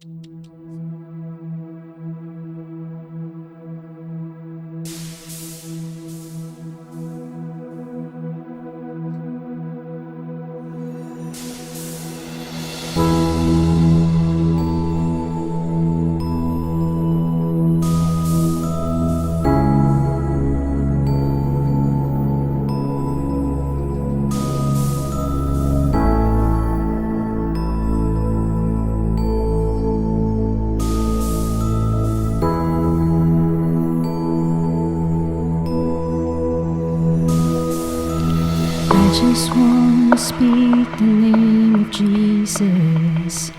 I just want to speak the name of Jesus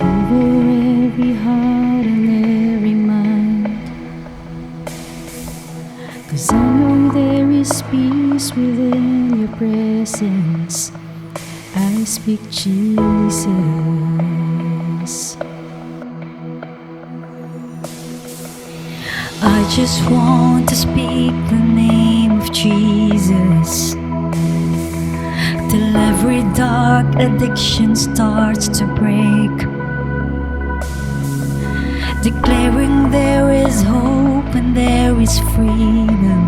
over every heart and every mind, 'cause I know there is peace within your presence. I speak Jesus. I just want to speak the name of Jesus till every dark addiction starts to break, declaring there is hope and there is freedom.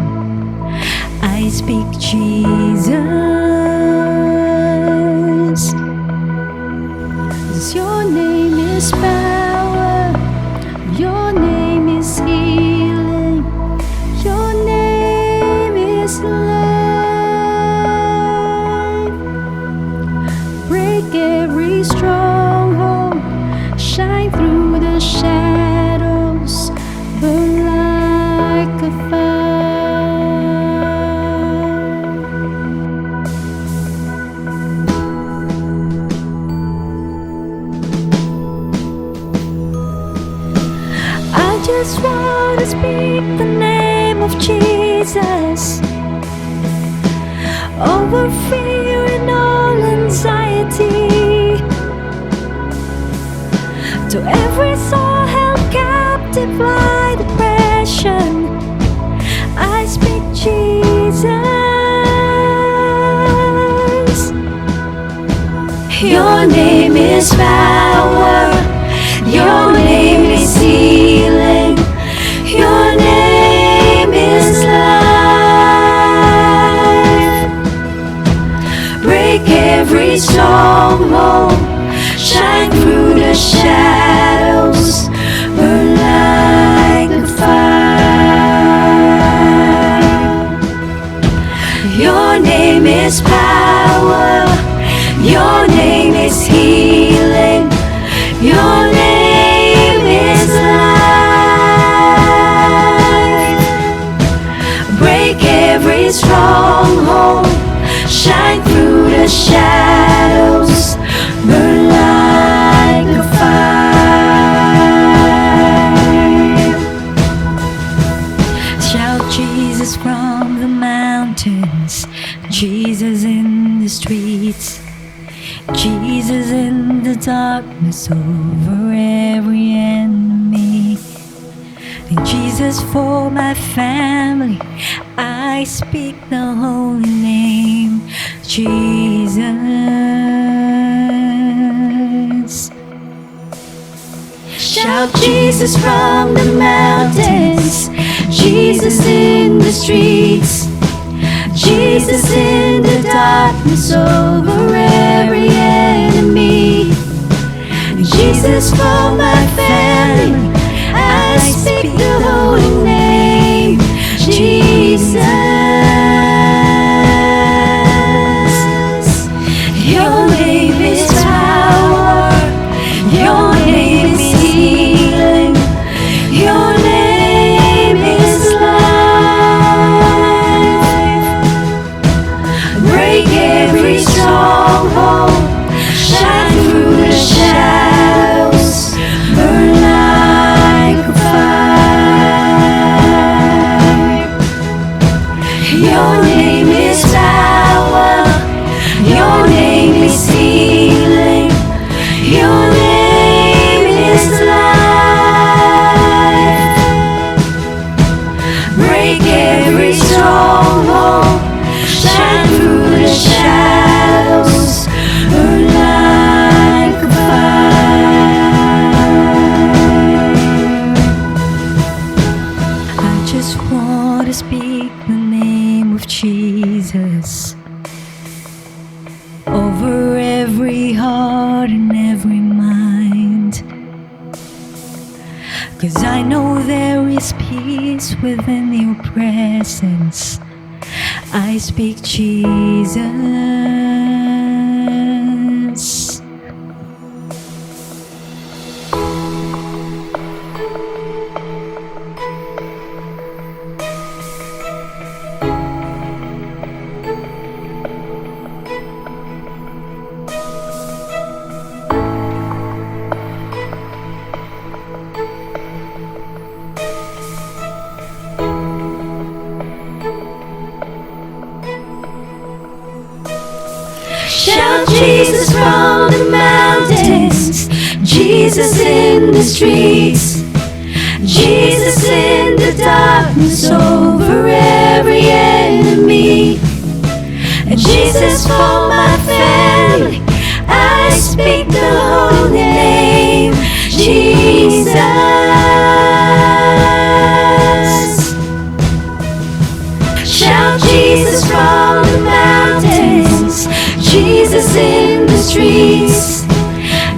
I speak Jesus, 'cause your name is power, your name is healing, your name is life. Break every stronghold, shine through the shadows, burn like a fire. I just want to speak the name of Jesus over fear and all anxiety, to every soul held captive by depression. I speak Jesus. Your name is power, your name is healing, your name is life. Break every stronghold, shine through the shadows, burn like a fire. Your name is power, your name is healing, your name is life. Break every stronghold, shine through the shadows, burn like a fire. Shout Jesus from the mountains, Jesus in the streets, Jesus in the darkness over every enemy, and Jesus for my family. I speak the holy name, Jesus. Shout Jesus from the mountains, Jesus in the streets, Jesus in the darkness over every enemy, Jesus for my family. I speak the holy name, Jesus. Your name is power, your name is healing, your name is life. Break every stronghold, shine through the shadows, burn like a fire. every mind. 'Cause I know there is peace within your presence. I speak Jesus. Shout Jesus from the mountains, Jesus in the streets, Jesus in the darkness over every enemy, and Jesus for my family. I speak the holy name, Jesus. Shout Jesus from the mountains, Jesus in the streets,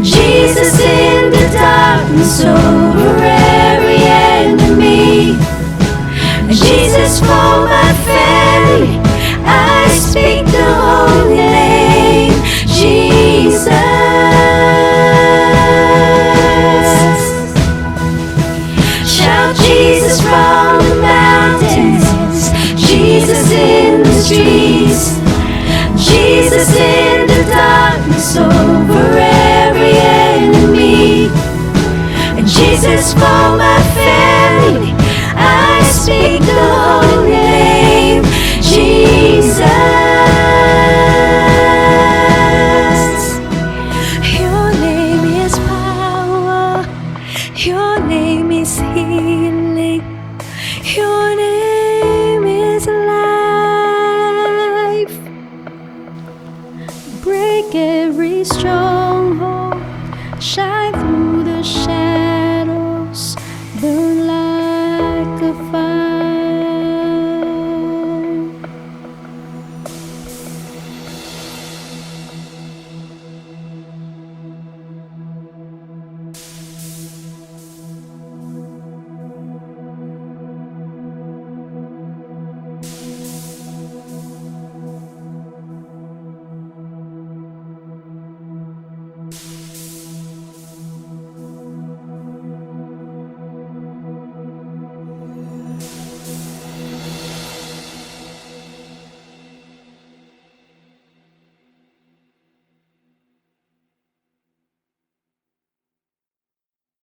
Jesus in the darkness over every enemy, and Jesus for my family. I speak the holy name, Jesus. Shout Jesus from the mountains, Jesus in the streets, Jesus in the darkness over every enemy, and Jesus for my family. I speak the holy name, Jesus. Your name is power, your name is healing, your name is life. Break every stronghold, shout